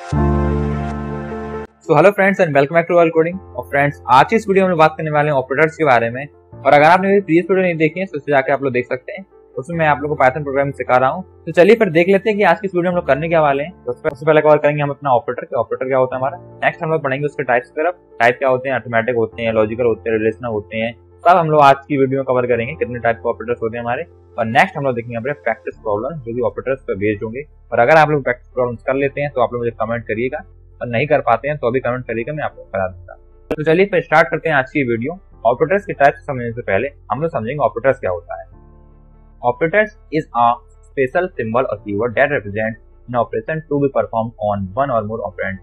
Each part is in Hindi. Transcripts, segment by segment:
तो hello friends and welcome back to all coding. और फ्रेंड्स, आज की इस वीडियो में बात करने वाले हैं ऑपरेटर्स के बारे में। और अगर आपने मेरी प्रीवियस वीडियो नहीं देखी है तो उसे जाके आप लोग देख सकते हैं, उसमें मैं आप लोगों को पाइथन प्रोग्रामिंग सिखा रहा हूं। तो चलिए फिर देख लेते हैं कि आज की इस वीडियो में हम लोग करने क्या वाले हैं। तो सबसे पहले कवर करेंगे हम अपना ऑपरेटर क्या होता है हमारा। नेक्स्ट हम लोग पढ़ेंगे उसके टाइप्स की तरफ। टाइप क्या होते हैं, अर्थमेटिक होते हैं, लॉजिकल होते हैं, रिलेशनल होते हैं, सब हम लोग आज की वीडियो में कवर करेंगे कितने टाइप के ऑपरेटर्स होते हैं हमारे। और नेक्स्ट हम लोग देखेंगे अपने प्रैक्टिस प्रॉब्लम जो कि ऑपरेटर्स पर बेस्ड होंगे। और अगर आप लोग प्रैक्टिस प्रॉब्लम्स कर लेते हैं तो आप लोग मुझे कमेंट करिएगा, और नहीं कर पाते हैं तो अभी कमेंट करिएगा, मैं आपको करा दूंगा। तो चलिए फिर स्टार्ट करते हैं आज की वीडियो। ऑपरेटर्स के टाइप्स समझने से पहले हम लोग समझेंगे ऑपरेटर्स क्या होता है। Operators is a special symbol or keyword that represent an operation to be perform on one or more operand.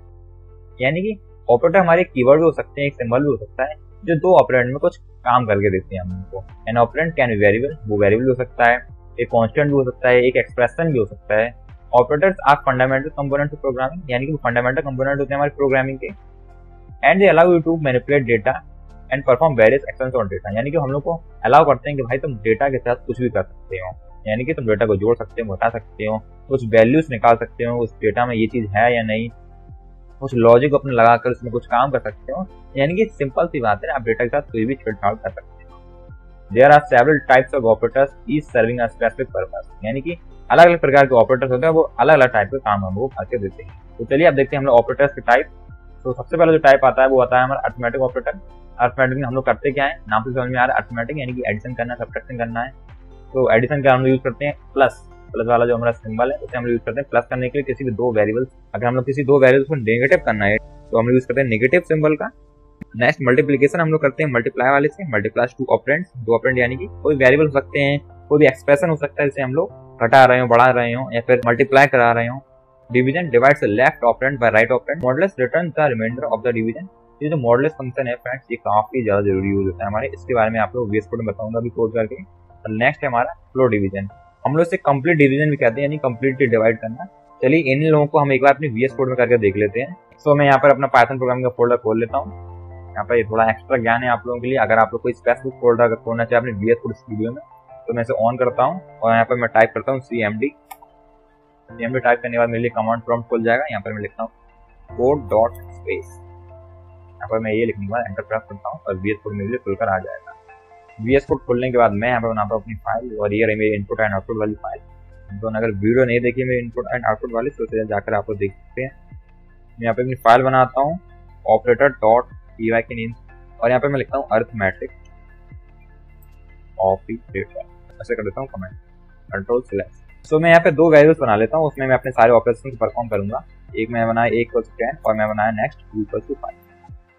यानी कि ऑपरेटर हमारे कीवर्ड भी हो सकते हैं, एक सिंबल भी हो सकता है जो दो ऑपरेंड में कुछ काम करके देते हैं हम उनको। An operand can be variable, वो वेरिएबल हो सकता है, एक कांस्टेंट भी हो सकता है, एक एक्सप्रेशन भी हो सकता है। Operators are fundamental component of programming, यानी कि फंडामेंटल कंपोनेंट होते हैं हमारे प्रोग्रामिंग के। And they allow you to manipulate data and perform various actions on data, यानी कि हम लोग को अलाउ करते हैं कि भाई तुम डेटा के साथ कुछ भी कर सकते हो, यानी कि तुम डेटा को जोड़ सकते हो, घटा सकते हो, कुछ वैल्यूज निकाल सकते हो, उस डेटा में ये चीज है या नहीं, कुछ लॉजिक अपने लगाकर उसमें कुछ काम कर सकते हो। यानी कि सिंपल सी बात है, आप डेटा के साथ कोई भी छेड़छाड़ कर सकते हो। There are several types of operators each serving a specific purpose, यानी कि अलग अलग प्रकार के ऑपरेटर्स होते हैं, वो अलग अलग टाइप के काम हमको करके देते हैं। तो चलिए अब देखते हैं हम लोग ऑपरेटर्स के टाइप। तो सबसे पहले जो टाइप आता है वो आता है हमारा अर्थमेटिक ऑपरेटर। अर्थमेटिक में हम लोग करते क्या है, नाम से समझ में आ रहा है अर्थमेटिक, यानी कि एडिशन करना, सब्ट्रैक्शन करना है। तो एडिशन का हम लोग यूज करते हैं प्लस वाला जो हमारा सिंबल है उसे हम लोग यूज करते हैं प्लस करने के लिए किसी भी दो वेरिएबल्स। अगर हम लोग किसी दो वेरिएबल्स को नेगेटिव करना है तो हम लोग यूज करते हैं नेगेटिव सिंबल का। नेक्स्ट मल्टीप्लिकेशन हम लोग करते हैं मल्टीप्लाई वाले से, मल्टीप्लाई टू ऑपरेंड्स, दो ऑपरेंड, यानी कि कोई वेरिएबल हो सकते हैं, कोई भी एक्सप्रेशन हो सकता है जिसे हम लोग घटा रहे हो, बढ़ा रहे हो, या फिर मल्टीप्लाई करा रहे हो। Division divides the left operand by right operand. Modulus return the remainder of the division. ये जो मॉडुलस फंक्शन है फ्रेंड्स, ये काफी ज्यादा जरूरी यूज होता है हमारे, इसके बारे में आप लोग VS कोड में बताऊंगा अभी कोड करके। और नेक्स्ट है हमारा फ्लो डिवीजन, हम लोग इसे कंप्लीट डिवीजन भी कहते हैं, यानी कंप्लीटली डिवाइड करना। चलिए इन लोगों को हम एक बार अपने VS कोड में करके देख लेते हैं। सो मैं यहाँ पर अपना पाइथन प्रोग्रामिंग का फोल्डर खोल लेता हूँ। यहाँ पर ये थोड़ा एक्स्ट्रा ज्ञान है आप लोगों के लिए, अगर आप लोग कोई स्पेसिफिक फोल्डर अगर खोलना चाहे अपने VS कोड स्टूडियो में तो मैं इसे ऑन करता हूँ और यहाँ पर मैं टाइप करता हूँ CMD टाइप करने के बाद मेरे लिए कमांड प्रॉम्प्ट खुल जाएगा। यहाँ पर मैं लिखता हूँ कोड डॉट स्पेस, यहाँ पर मैं ये लिखने के बाद एंटर प्रेस करता हूँ और VS कोड मेरे लिए खुलकर आ जाएगा। VS कोड खुलने के बाद मैं यहाँ पर बनाता हूँ अपनी फाइल, और ये रही मेरी इनपुट एंड आउटपुट वाली फाइल। तो अगर वीडियो नहीं देखी मेरी इनपुट एंड आउटपुट वाली तो जाकर आप लोग देख सकते हैं। मैं यहाँ पे अपनी फाइल बनाता हूँ ऑपरेटर डॉट py के नेम, और यहाँ पे मैं लिखता हूँ अर्थमेटिक ऑपरेटर, ऐसे कर देता हूँ कमेंट, कंट्रोल सिलेक्ट। सो मैं यहाँ पे दो वेरिएबल्स बना लेता हूँ, उसमें मैं अपने सारे ऑपरेशन परफॉर्म करूंगा। एक मैं बनाया 1 और मैं बनाया नेक्स्ट 2 5।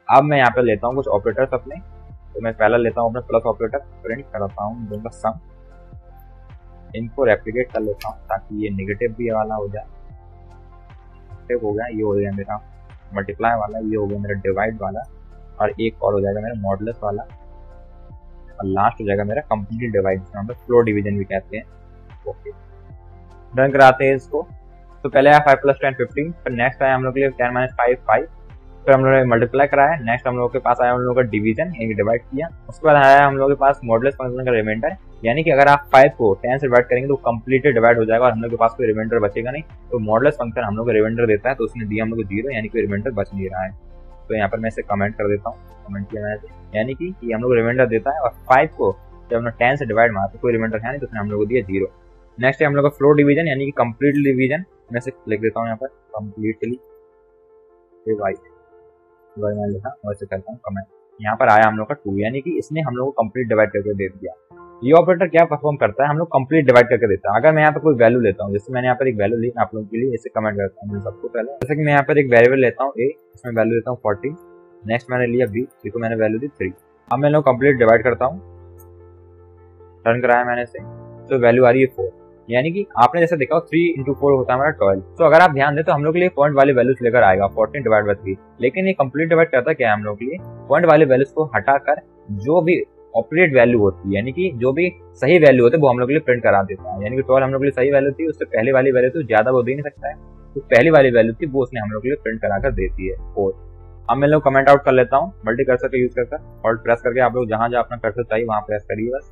अब मैं यहाँ पे लेता हूँ कुछ ऑपरेटर्स अपने, तो मैं पहला लेता हूँ अपना प्लस ऑपरेटर, प्रिंट कराता हूँ दोनों का सम, इनको रेप्लिकेट कर लेता हूँ ताकि ये नेगेटिव भी वाला हो जाए। हो गया, ये हो गया मेरा मल्टीप्लाई वाला, ये हो गया मेरा डिवाइड वाला, और एक और हो जाएगा मेरा मॉडुलस वाला, और लास्ट हो जाएगा मेरा कंप्लीट डिवाइड, जिसे हम लोग फ्लो डिवीजन भी कहते हैं। ओके, डन कराते हैं इसको। तो पहले आया 5 + 10 15, फिर नेक्स्ट आया हम लोग के लिए 10 - 5 5, फिर हम लोगों ने मल्टीप्लाई कराया। नेक्स्ट हम लोग के पास आया हम लोगों का डिवीजन, यानी डिवाइड किया। उसके बाद आया हम लोग के पास मॉडुलस फंक्शन का रिमाइंडर, यानी कि अगर आप 5 को 10 से डिवाइड करेंगे तो कंप्लीटली डिवाइड हो जाएगा और हम लोग के पास कोई रिमाइंडर बचेगा नहीं। तो मॉडुलस फंक्शन हम लोग को रिमाइंडर देता है, तो उसने दिया हम लोग को 0, यानी कि रिमाइंडर बच नहीं रहा है। तो यहाँ पर मैं इसे कमेंट कर देता हूँ, कमेंट किया मैंने, यानी कि हम लोग रिमाइंडर देता है, और 5 को जब हम लोग 10 से डिवाइड मारते तो कोई रिमाइंडर है नहीं, तो उसने हम लोग को दिया 0। नेक्स्ट है हम लोग का फ्लो डिवीजन, यानी कि कंप्लीट डिवीजन, मैं इसे लिख देता हूँ यहाँ पर कंप्लीटली डिवाइड, मैं लिखा और इसे करता हूँ कमेंट। यहाँ पर आया हम लोग का 2, यानी कि इसने हम लोग को कंप्लीट डिवाइड करके दे दिया। ये ऑपरेटर क्या परफॉर्म करता है, हम लोग कंप्लीट डिवाइड करके देता है। अगर मैं यहाँ पर कोई वैल्यू लेता हूँ, जैसे मैंने यहाँ पर एक वैल्यू ली आप लोगों के लिए, इसे कमेंट करता हूँ सबको पहले। जैसे कि मैं यहाँ पर एक वेरिएबल लेता हूँ A, इसमें वैल्यू लेता हूँ 40, नेक्स्ट मैंने लिया B, को मैंने वैल्यू दी 3। अब मैं लोग कंप्लीट डिवाइड करता हूँ, टर्न कराया मैंने इसे, तो वैल्यू आ रही है 4, यानी कि आपने जैसे देखा 3 × 4 होता है हमारा 12। तो अगर आप ध्यान दें तो हम लोग के लिए पॉइंट वाली वैल्यूज लेकर आएगा 14 / 3, लेकिन ये कंप्लीट डिवाइड करता क्या है हम लोग के लिए, पॉइंट वाली वैल्यूज को हटाकर जो भी ऑपरेट वैल्यू होती है, यानी कि जो भी सही वैल्यू होती है वो हम लोग के लिए प्रिंट करा देता है। यानी कि 12 हम लोग के लिए सही वैल्यू थी, उससे पहले वाली वैल्यू तो ज्यादा वो दे नहीं सकता है, तो पहली वाली वैल्यू थी वो उसने हम लोग के लिए प्रिंट कराकर देती है 4। अब मैं लोग कमेंट आउट कर लेता हूँ मल्टी कर्सर का यूज करकर, ऑल्ट प्रेस करके आप लोग जहां जहां अपना कर्सर चाहिए वहां प्रेस करिए बस।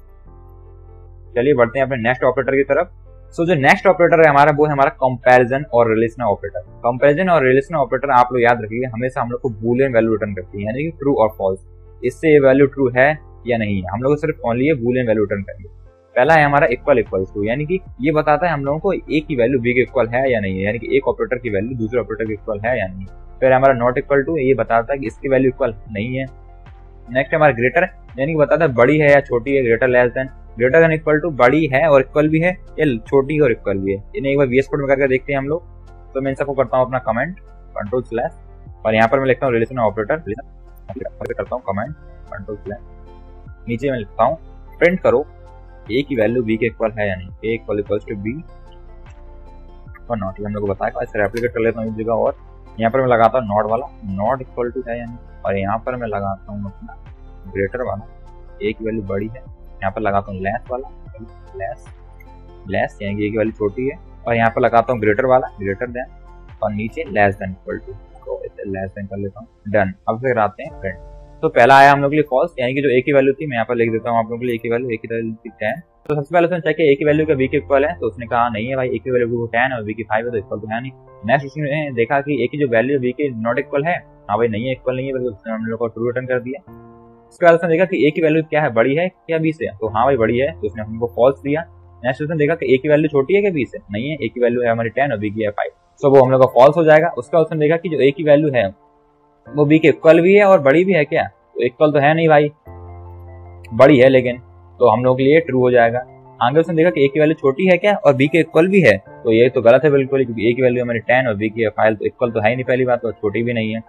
चलिए बढ़ते हैं अपने नेक्स्ट ऑपरेटर की तरफ। सो जो नेक्स्ट ऑपरेटर है हमारा वो है हमारा कंपैरिजन और रिलेशनल ऑपरेटर। कंपैरिजन और रिलेशनल ऑपरेटर आप लोग याद रखिए हमेशा हम लोग को बूलियन वैल्यू रिटर्न करती है, यानी कि ट्रू और फॉल्स। इससे ये वैल्यू ट्रू है या नहीं है, हम लोग सिर्फ ओनली ये बूलियन वैल्यू रिटर्न करेंगे। पहला है हमारा इक्वल इक्वल्स टू, यानी कि ये बताता है हम लोगों को ए की वैल्यू बी के इक्वल है या नहीं है, यानी कि एक ऑपरेटर की वैल्यू दूसरे ऑपरेटर के इक्वल है या नहीं। फिर हमारा नॉट इक्वल टू, ये बताता है कि इसकी वैल्यू इक्वल नहीं है। नेक्स्ट हमारा ग्रेटर, यानी कि बताता है बड़ी है या छोटी है, greater greater than equal to, बड़ी है और इक्वल भी है या छोटी और इक्वल भी है। इन्हें एक बार वीएस कोड में करके देखते हैं हम लोग। तो मैं इन सबको करता हूँ अपना कमेंट कंट्रोल स्लैश, और यहाँ पर मैं लिखता हूँ रिलेशनल ऑपरेटर, करता हूँ कमेंट कंट्रोल स्लैश, नीचे मैं लिखता हूँ प्रिंट करो ए की वैल्यू बी के इक्वल है या नहीं, ए इक्वल इक्वल्स टू बी और नॉट। हम लोग को बताया, इसे रेप्लिकेट कर लेता हूँ इस जगह, और यहाँ पर मैं लगाता हूँ नॉट वाला, नॉट इक्वल टू है या नहीं, और यहाँ पर मैं लगाता हूँ अपना ग्रेटर वाला, ए की वैल्यू बड़ी है, यहाँ पर लगाता हूँ लेस वाला, लेस यानी कि ए की वैल्यू छोटी है, और यहाँ पर लगाता हूँ ग्रेटर वाला, ग्रेटर देन, और नीचे लेस देन इक्वल टू, तो इसे लेस देन कर लेता हूँ, डन। अब फिर आते हैं प्रिंट। तो पहला आया हम लोग के लिए फॉल्स, यानी कि जो ए की वैल्यू थी, मैं यहाँ पर लिख देता हूँ आप लोगों के लिए ए की वैल्यू, ए की वैल्यू थी 10। तो सबसे पहले उसने चेक किया ए की वैल्यू का बी के इक्वल है, तो उसने कहा नहीं है भाई, ए की वैल्यू 10 और बी की 5 है, तो इक्वल तो है नहीं। नेक्स्ट उसने देखा कि ए की जो वैल्यू बी के नॉट इक्वल है, हाँ भाई नहीं है, इक्वल नहीं है, बल्कि उसने हम लोग को ट्रू रिटर्न कर दिया। उसके बाद उसने देखा कि ए की वैल्यू क्या है, बड़ी है क्या बी से, तो हाँ भाई बड़ी है, तो उसने हमको फॉल्स दिया। नेक्स्ट उसने देखा कि ए की वैल्यू छोटी है क्या बी से, नहीं है, ए की वैल्यू है हमारी 10 और बी की है 5, तो वो हम लोग का फॉल्स हो जाएगा। उसके बाद उसने देखा कि जो ए की वैल्यू है वो बी के इक्वल भी है और बड़ी भी है क्या, तो इक्वल तो है नहीं भाई, बड़ी है लेकिन, तो हम लोग के लिए ट्रू हो जाएगा। आगे उसने देखा कि ए की वैल्यू छोटी है क्या और बी के इक्वल भी है, तो ये तो गलत है बिल्कुल, क्योंकि ए की वैल्यू हमारी 10 और बी की 5, तो इक्वल तो है ही नहीं पहली बात, तो छोटी भी नहीं है।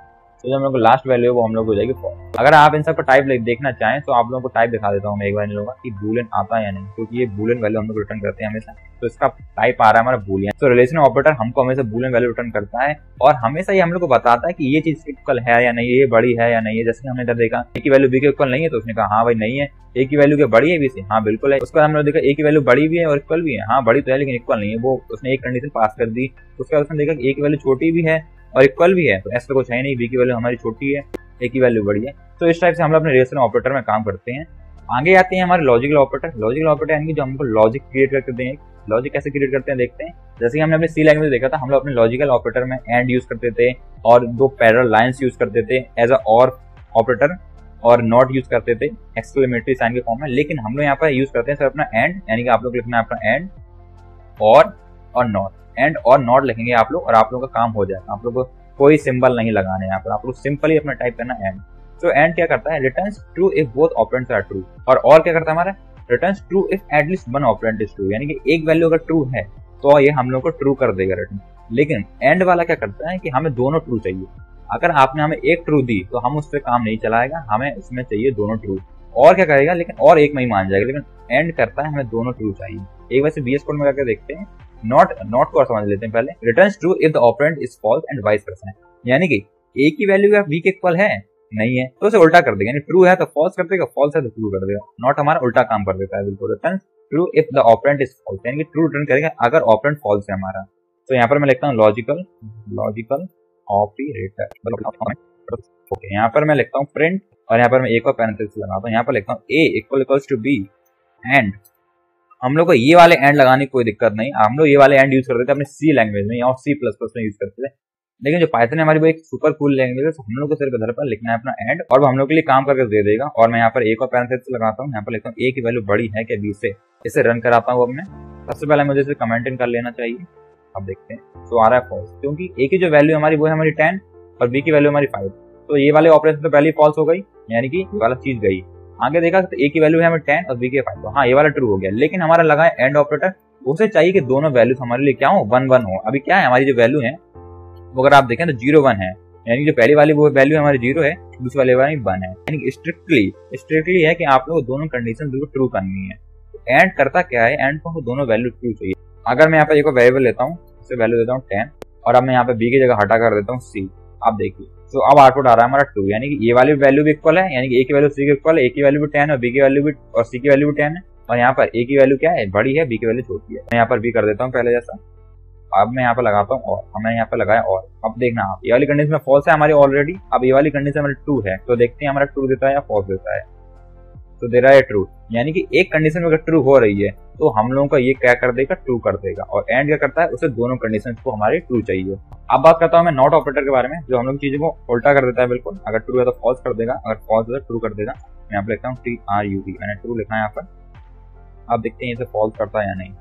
तो जो हम लोग को लास्ट वैल्यू है वो हम लोग हो जाएगी फॉल्स। अगर आप इन सब का टाइप देखना चाहें तो आप लोगों को टाइप दिखा देता हूँ मैं एक बार इन लोगों का कि बूलियन आता है या नहीं, क्योंकि ये बूलियन वैल्यू हम लोग रिटर्न करते हैं हमेशा, तो इसका टाइप आ रहा है हमारा बूलियन। तो रिलेशनल ऑपरेटर हमको हमेशा बूलियन वैल्यू रिटर्न करता है, और हमेशा ये हम लोग को बताता है कि ये चीज इक्वल है या नहीं, ये बड़ी है या नहीं है। जैसे हमने इधर देखा ए की वैल्यू बी के इक्वल नहीं है, तो उसने कहा हाँ भाई नहीं है। ए की वैल्यू क्या बड़ी है बी से, हाँ बिल्कुल है। उसके बाद हमने देखा ए की वैल्यू बड़ी भी है और इक्वल भी है, हाँ बड़ी तो है लेकिन इक्वल नहीं है, वो उसने एक कंडीशन पास कर दी। उसके बाद उसने देखा कि ए की वैल्यू छोटी भी है और इक्वल भी है, तो ऐसा कुछ है नहीं, बी की वैल्यू हमारी छोटी है, ए की वैल्यू बड़ी है। तो इस टाइप से हम लोग अपने रिलेशनल ऑपरेटर में काम करते हैं। आगे आते हैं हमारे लॉजिकल ऑपरेटर। लॉजिकल ऑपरेटर यानी कि जो हमको लॉजिक क्रिएट करके देते हैं। लॉजिक कैसे क्रिएट करते हैं देखते हैं। जैसे कि हमने अपने सी लैंग्वेज में देखा था, हम लोग अपने लॉजिकल ऑपरेटर में एंड यूज करते थे और दो पैरेलल लाइंस यूज करते थे एज अ और ऑपरेटर, और नॉट यूज करते थे एक्सक्लेमेटरी साइन के फॉर्म में। लेकिन हम लोग यहाँ पर यूज करते हैं सिर्फ अपना एंड, यानी कि आप लोग लिखना है अपना एंड और नॉट। एंड और नॉट लिखेंगे आप लोग और आप लोगों का काम हो जाएगा। आप लोग को कोई सिंबल नहीं लगाने यहाँ पर, आप लोग सिंपल ही अपना टाइप करना एंड। तो एंड क्या करता है, returns true if both operands are true. और क्या करता है हमारा, returns true if at least one operand is true, यानी कि एक वैल्यू अगर ट्रू है तो ये हम लोग को ट्रू कर देगा रिटर्न। लेकिन एंड वाला क्या करता है कि हमें दोनों ट्रू चाहिए। अगर आपने हमें एक ट्रू दी तो हम उस पर काम नहीं चलाएगा, हमें उसमें चाहिए दोनों ट्रू। और क्या करेगा, लेकिन और एक में ही मान जाएगा, लेकिन एंड करता है हमें दोनों ट्रू चाहिए। एक वैसे बीएस कोड में करके देखते हैं। नॉट को समझ लेते हैं पहले। Returns true if the operand is false and vice versa, यानी कि ए की वैल्यू या बी के इक्वल है नहीं है तो उसे उल्टा कर देगा, यानी ट्रू है तो फॉल्स कर देगा, फॉल्स है तो ट्रू कर देगा। नॉट हमारा उल्टा काम कर देता है बिल्कुल। Return true if the operand is false, यानी कि ट्रू रिटर्न करेगा अगर ऑपरेंड फॉल्स है हमारा। तो यहाँ पर मैं लिखता हूँ लॉजिकल ऑपरेटर। ओके, यहाँ पर मैं लिखता हूँ प्रिंट और यहाँ पर मैं एक और पैरेंथेसिस लगाता हूँ। यहाँ पर लिखता हूँ ए इक्वल्स टू बी एंड। हम लोग को ये वाले एंड लगाने की कोई दिक्कत नहीं, हम लोग ये वाले एंड यूज करते थे अपने सी लैंग्वेज में या C++ में यूज करते थे। लेकिन जो पाइथन है हमारी वो एक सुपर कूल लैंग्वेज है, तो हम लोग को सिर्फ इधर पर लिखना है अपना एंड और वो हम लोग के लिए काम करके दे देगा। और मैं यहाँ पर एक और पैरेंथेसिस लगाता हूँ। यहाँ पर लिखता हूँ ए की वैल्यू बड़ी है क्या बी से। इसे रन कराता हूँ। अब मैं सबसे पहले मुझे इसे कमेंट इन कर लेना चाहिए। अब देखते हैं तो आ रहा है फॉल्स, क्योंकि ए की जो वैल्यू हमारी वो है हमारी 10 और बी की वैल्यू हमारी 5। तो ये वाले ऑपरेशन तो पहले ही फॉल्स हो गई, यानी कि ये वाला चीज गई। आगे देखा तो ए की वैल्यू है हमें 10 और बी के 5, तो हाँ ये वाला ट्रू हो गया। लेकिन हमारा लगा है एंड ऑपरेटर, उसे चाहिए कि दोनों वैल्यूज हमारे लिए क्या हो, 1-1 हो। अभी क्या है हमारी जो वैल्यू है वो अगर आप देखें तो 0-1 है, यानी जो पहली वाली वो वैल्यू हमारी 0 है, दूसरी वाली वाली 1 है। यानी स्ट्रिक्टली है कि आप लोग दोनों कंडीशन बिल्कुल ट्रू करनी है। एंड करता क्या है, एंड को दोनों वैल्यू ट्रू चाहिए। अगर मैं यहाँ पर एक वेरिएबल लेता हूँ, इसे वैल्यू देता हूँ 10 और अब मैं यहाँ पे बी की जगह हटा कर देता हूँ सी। आप देखिए तो अब आउटपुट आ रहा है हमारा 2, यानी कि ये वाली वैल्यू भी इक्वल है, यानी कि ए की वैल्यू सी के इक्वल है। ए की वैल्यू भी 10 और बी की वैल्यू भी और सी की वैल्यू भी 10 है। और यहाँ पर ए की वैल्यू क्या है, बड़ी है, बी की वैल्यू छोटी है। मैं यहाँ पर बी कर देता हूँ पहले जैसा। अब मैं यहाँ पर लगाता हूँ और हमने यहाँ पर लगाया और। अब देखना आप ये वाली कंडीशन में फॉल्स है हमारी ऑलरेडी, अब ये वाली कंडीशन हमारी ट्रू है। तो देखते हैं हमारा ट्रू देता है या फॉल्स देता है। तो दे रहा है ट्रू। यानी कि एक कंडीशन अगर ट्रू हो रही है तो हम लोगों का ये क्या कर देगा, ट्रू कर देगा। और एंड क्या करता है, उसे दोनों कंडीशन को हमारी ट्रू चाहिए। अब बात करता हूँ मैं नॉट ऑपरेटर के बारे में, जो हम लोग चीजों को उल्टा कर देता है बिल्कुल। अगर ट्रू है तो फॉल्स कर देगा, अगर फॉल्स है तो ट्रू कर देगा। मैं यहाँ पे लिखता हूँ TRUE, मैंने ट्रू लिखा है यहाँ पर। अब देखते हैं इसे फॉल्स करता है या नहीं।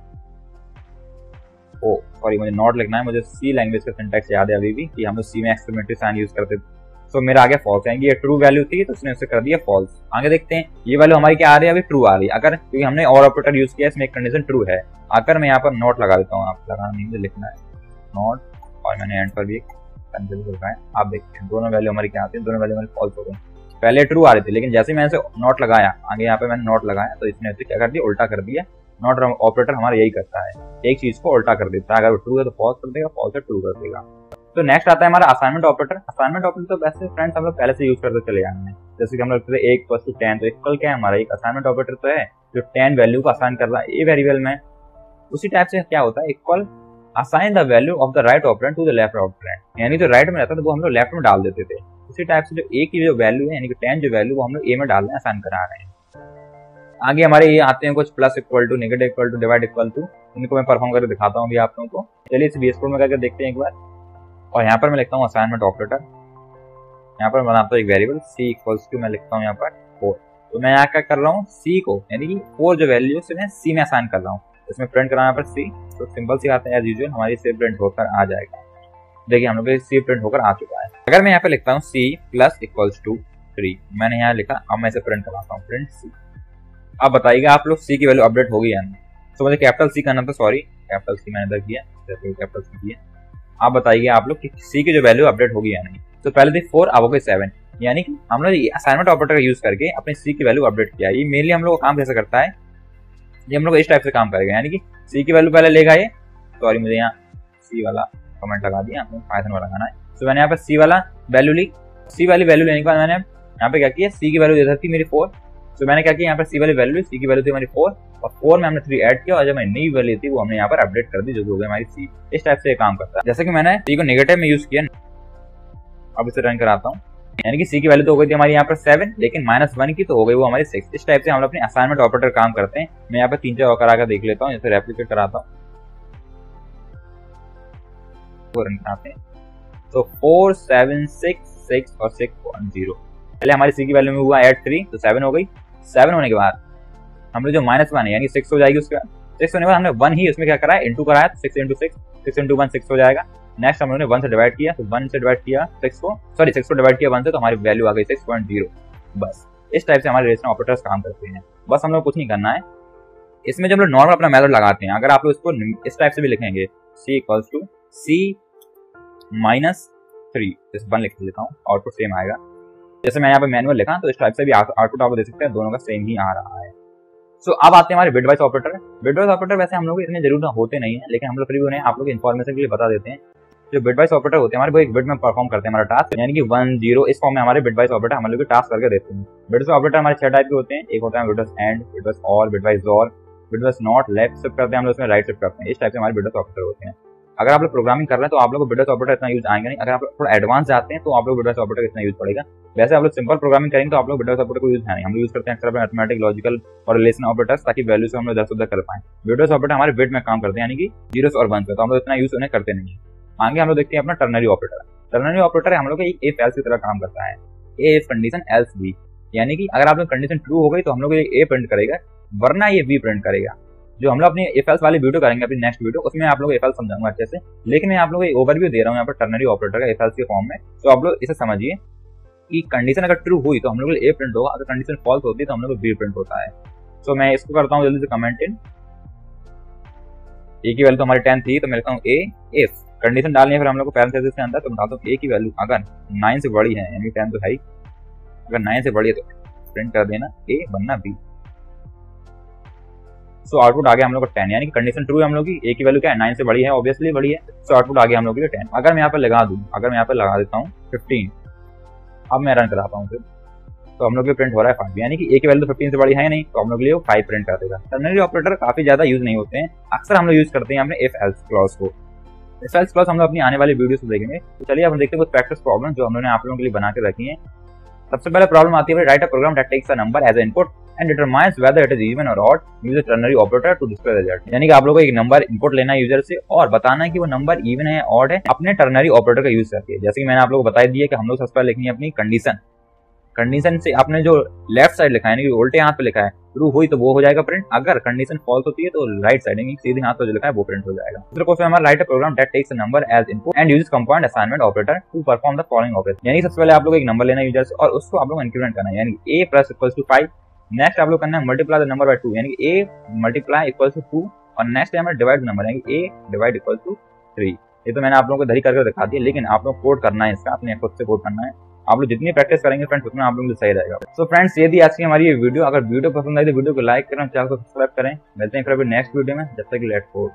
ओ सॉरी, मुझे नॉट लिखना है। मुझे सी लैंग्वेज का सिंटैक्स याद है अभी भी कि हम लोग सी में एक्सक्लेमेटरी साइन यूज करते थे। तो मेरा आगे फॉल्स है, ये ट्रू वैल्यू थी तो उसने उसे कर दिया फॉल्स। आगे देखते हैं ये वैल्यू हमारी क्या आ रही है, अभी ट्रू आ रही है। अगर क्योंकि हमने और ऑपरेटर यूज किया, इसमें एक कंडीशन ट्रू है। अगर मैं यहाँ पर नॉट लगा देता हूँ, आप लगाना नहीं, लिखना है नॉट, और मैंने एंड पर भी कंडीशन लिखा है। आप देखते हैं दोनों वैल्यू हमारी क्या आती है, दोनों वैल्यू हमारी फॉल्स हो गई। पहले ट्रू आ रही थी, लेकिन जैसे मैंने नॉट लगाया, आगे यहाँ पे मैंने नॉट लगाया तो इसने क्या कर दिया, उल्टा कर दिया। नॉट ऑपरेटर हमारा यही करता है, एक चीज को उल्टा कर देता है। अगर ट्रू है तो फॉल्स कर देगा, फॉल्स है ट्रू कर देगा। तो नेक्स्ट आता है हमारा असाइनमेंट ऑपरेटर। असाइनमेंट ऑपरेटर तो वैसे फ्रेंड्स हम लोग पहले से यूज करते चले आए हैं। जैसे कि हम लोग कहते हैं 1 + 10, तो इक्वल क्या है हमारा, एक असाइनमेंट ऑपरेटर तो है जो 10 वैल्यू को असाइन कर रहा है ए वेरिएबल में। उसी टाइप से क्या होता है, equal assign the value of the right operand to the left operand, यानी जो राइट में रहता है तो वो हम लोग लेफ्ट में डाल देते थे। उसी टाइप से जो ए की जो वैल्यू है, यानी कि 10 जो वैल्यू, वो हम लोग ए में डाल रहे हैं, असाइन करा रहे हैं। आगे हमारे ये आते हैं कुछ plus equal to, negative equal to, divide equal to. इनको मैं परफॉर्म करके दिखाता हूँ अभी आप लोगों को। चलिए इस VS कोड में करके देखते हैं एक बार। और यहाँ पर मैं लिखता हूँ असाइनमेंट ऑपरेटर। यहाँ पर बनाता हूँ एक वेरिएबल C = मैं लिखता हूँ यहाँ पर 4। तो मैं यहाँ क्या कर रहा हूँ, C को यानी कि 4 जो वैल्यू है मैं C में असाइन कर रहा हूँ। इसमें प्रिंट कराना पर C, तो सिंपल सी आते हैं एज यूजुअल, हमारी से प्रिंट होकर आ जाएगा। देखिए हम लोग C प्रिंट होकर आ चुका है। अगर मैं यहाँ पे लिखता हूँ C + 3, मैंने यहाँ लिखा। अब मैं इसे प्रिंट कराता हूँ, प्रिंट C। अब बताइएगा आप लोग C की वैल्यू अपडेट होगी या नहीं। तो मुझे कैपिटल C करना था, सॉरी कैपिटल C मैंने इधर किया, कैपिटल C किया। आप बताइए आप लोग कि C की जो वैल्यू अपडेट होगी या नहीं। तो पहले थी 4, अब हो गई 7, यानी कि हम लोग असाइनमेंट ऑपरेटर का यूज करके अपने C की वैल्यू अपडेट किया। ये मेनली हम लोग काम कैसे करता है, ये हम लोग इस टाइप से काम करेगा, यानी कि C की वैल्यू पहले लेगा ये। सॉरी मुझे यहाँ C वाला कमेंट लगा दिया, पाइथन वाला लगाना है। तो मैंने यहाँ पर C वाला वैल्यू ली। C वाली वैल्यू लेने के बाद मैंने यहाँ पे क्या किया, C की वैल्यू इधर थी मेरी 4, तो मैंने क्या किया, यहाँ पर C वाली वैल्यू, C की वैल्यू थी हमारी 4, और 4 में हमने 3 ऐड किया, और जब हमारी नई वैल्यू थी वो हमने यहाँ पर अपडेट कर दी, जो हो गई हमारी C। इस टाइप से ये काम करता है। जैसे कि मैंने C को नेगेटिव में यूज किया, अब इसे रन कराता हूँ, यानी कि C की वैल्यू तो हो गई थी हमारी यहाँ पर 7, लेकिन -1 की तो हो गई वो हमारी 6। इस टाइप से हम लोग अपने असाइनमेंट ऑपरेटर काम करते हैं। मैं यहाँ पर 3-4 और करा कर देख लेता हूँ, जैसे रेप्लिकेट कराता हूँ, रन कराते हैं। तो 4, 7, 6, 6 और 6 1 0। पहले हमारी C की वैल्यू में हुआ ऐड 3, तो 7 हो गई। 7 होने के बाद हम लोग जो -1 है यानी 6 हो जाएगी, उसके बाद 6 होने के बाद हमने 1 ही उसमें क्या करा है, इंटू कराया, तो 6 × 6, 6 × 1 6 हो जाएगा। नेक्स्ट हम लोगों ने 1 से डिवाइड किया, तो 1 से डिवाइड किया 6 को, सॉरी 6 को डिवाइड किया 1 से, तो हमारी वैल्यू आ गई 6.0। बस इस टाइप से हमारे रिलेशनल ऑपरेटर्स काम करते हैं। बस हम लोग कुछ नहीं करना है इसमें। जब हम लोग नॉर्मल अपना मेथड लगाते हैं, अगर आप लोग इसको इस टाइप से भी लिखेंगे, C = C -3, जैसे 1 लिख लेता हूँ, आउटपुट सेम आएगा। जैसे मैं यहाँ पे मैनुअल लिखा, तो इस टाइप से भी आउटपुट आप देख सकते हैं, दोनों का सेम ही आ रहा है। सो अब आते हैं हमारे बिटवाइज ऑपरेटर। बिटवाइज ऑपरेटर वैसे हम लोग इतने जरूर होते नहीं है, लेकिन हम लोग फिर भी उन्हें आप लोग इन्फॉर्मेशन के लिए बता देते हैं। जो बिटवाइज ऑपरेटर होते हैं हमारे, वो एक बिट में परफॉर्म करते हैं हमारा टास्क, यानी कि 1 0 इस फॉर्म में हमारे बिटवाइज ऑपरेटर हम लोग टास्क करके देते हैं। बिटवाइज ऑपरेटर हमारे 6 टाइप के होते हैं। एक होता है बिटवाइज एंड, बिटवाइज और, बिटवाइज और, बिटवाइज नॉट, लेफ्ट शिफ्ट करते हैं हम लोग उसमें, राइट शिफ्ट करते हैं। इस टाइप से हमारे बिटवाइज ऑपरेटर होते हैं। अगर आप लोग प्रोग्रामिंग कर रहे हैं तो आप लोग को बिटवाइज ऑपरेटर इतना यूज आएंगे नहीं। अगर आप थोड़ा एडवांस जाते हैं तो आप लोग बिटवाइज ऑपरेटर इतना यूज पड़ेगा। वैसे आप लोग सिंपल प्रोग्रामिंग करेंगे तो आप लोग बिटवाइज ऑपरेटर को यूज है नहीं। हम लोग यूज करते हैं अक्सर मैथमेटिक, लॉजिकल और रिलेशनल ऑपरेटर्स, ताकि वैल्यू से हम लोग इधर-उधर कर पाएं। बिटवाइज ऑपरेटर हमारे बिट में काम करते हैं, यानी कि 0s और 1s, तो हम लोग इतना यूज उन्हें करते नहीं है। आगे हम लोग देखते हैं अपना टर्नरी ऑपरेटर। टर्नरी ऑपरेटर हम लोग एक इफ एल्स की तरह काम करता है। ए इफ कंडीशन एल्स बी, यानी कि अगर आप लोग कंडीशन ट्रू हो गई तो हम लोग ये ए प्रिंट करेगा, वरना ये बी प्रिंट करेगा। जो हम लोग अपनी इफ एल्स वाली वीडियो करेंगे अपनी नेक्स्ट वीडियो, उसमें आप लोग इफ एल्स समझाऊंगा अच्छे से, लेकिन मैं आप लोगों को ओवरव्यू दे रहा हूँ यहाँ पर टर्नरी ऑपरेटर का इफ एल्स के फॉर्म में। तो आप लोग इसे समझिए कि कंडीशन अगर ट्रू हुई तो हम लोग ए प्रिंट होगा, अगर कंडीशन फॉल्स होती है तो हम लोग बी प्रिंट होता है। तो मैं इसको करता हूँ जल्दी से कमेंट इन। ए की वैल्यू तो हमारी 10 थी, तो मैं लिखता हूँ ए इफ कंडीशन डालनी है, फिर हम लोग को पैरेंथेसिस के अंदर, तो मैं डालता हूँ ए की वैल्यू अगर 9 से बड़ी है, यानी 10 तो है ही, अगर 9 से बड़ी है तो प्रिंट कर देना ए वरना बी। सो आउटपुट आ गया हम लोग को 10, यानी कि कंडीशन ट्रू है हम लोग की, ए की वैल्यू क्या है 9 से बड़ी है, ऑब्वियसली बड़ी है। सो आउटपुट आ गया हम लोग के लिए 10। अगर मैं यहाँ पर लगा दूं, अगर मैं यहाँ पर लगा देता हूँ 15, अब मैं रन कराता हूँ फिर, तो हम लोग के प्रिंट हो रहा है 5, यानी कि ए की वैल्यू तो 15 से बड़ी है नहीं, तो हम लोग के लिए वो 5 प्रिंट कर देगा। टर्नरी ऑपरेटर काफी ज्यादा यूज नहीं होते हैं, अक्सर हम लोग यूज करते हैं अपने इफ एल्स क्लॉज को। इफ एल्स क्लॉज हम लोग अपनी आने वाली वीडियो से देखेंगे। तो चलिए अब देखते हैं कुछ प्रैक्टिस प्रॉब्लम जो हम लोगों ने आप लोगों के लिए बना के रखी है। सबसे पहले प्रॉब्लम आती है, write a program that takes a number as a input and determines whether it is even or odd, use a ternary operator to display result. यानी कि आप लोगों को एक नंबर इनपुट लेना है यूजर से और बताना है कि वो नंबर इवन है ऑड है अपने टर्नरी ऑपरेटर का यूज करके। जैसे कि मैंने आप लोगों को बता दिया कि हम लोग सबसे पहले लिखनी है अपनी कंडीशन। कंडीशन से आपने जो लेफ्ट साइड लिखा है यानी कि उल्टे हाथ पे लिखा है ट्रू हुई तो वो हो जाएगा प्रिंट, अगर कंडीशन फॉल्स होती है तो राइट साइड यानी सीधे हाथ पे जो लिखा है वो प्रिंट हो जाएगा। दूसरा क्वेश्चन हमारा write a program that takes a number as input and uses compound assignment operator to perform the following operation. यानी सबसे पहले आप लोग एक नंबर लेना है यूजर से और उसको आप लोग इंक्रीमेंट करना है यानी a plus equals to 5। Next आप लोग करना है मल्टीप्लाई द नंबर बाय 2 यानी कि a मल्टीप्लाई इक्वल्स टू 2 और next time divide the number यानी कि a डिवाइड इक्वल्स टू 3। ये तो मैंने आप लोगों को धरी करके दिखा दिया, लेकिन आप लोग कोड करना है इसका, अपने खुद से कोड करना है। आप लोग जितनी प्रैक्टिस करेंगे फ्रेंड्स उतना आप लोगों को सही रहेगा। सो फ्रेंड्स ये थी आज की हमारी ये वीडियो। अगर वीडियो पसंद आई तो वीडियो को लाइक करें, चैनल को सब्सक्राइब करें। मिलते हैं फिर नेक्स्ट वीडियो में, जब तक लेट्स कोड।